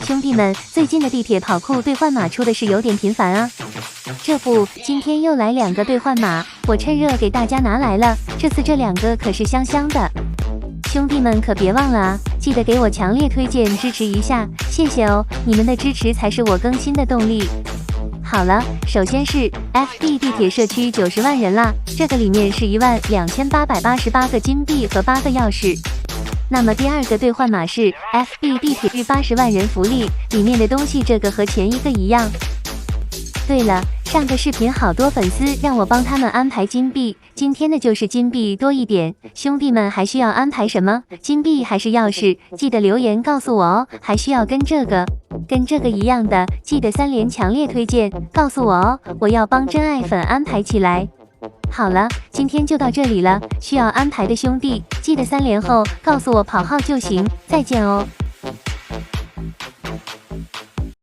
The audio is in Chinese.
兄弟们，最近的地铁跑酷兑换码出的是有点频繁啊。这不，今天又来2个兑换码，我趁热给大家拿来了。这次这2个可是香香的，兄弟们可别忘了啊！记得给我强烈推荐支持一下，谢谢哦！你们的支持才是我更新的动力。好了，首先是 FB 地铁社区90万人啦，这个里面是12888个金币和8个钥匙。那么第2个兑换码是 FB 地铁日80万人福利，里面的东西这个和前一个一样。对了，上个视频好多粉丝让我帮他们安排金币，今天的就是金币多一点。兄弟们还需要安排什么？金币还是钥匙？记得留言告诉我哦。还需要跟这个一样的，记得3连强烈推荐，告诉我哦，我要帮真爱粉安排起来。好了，今天就到这里了，需要安排的兄弟记得3连后告诉我跑号就行，再见哦。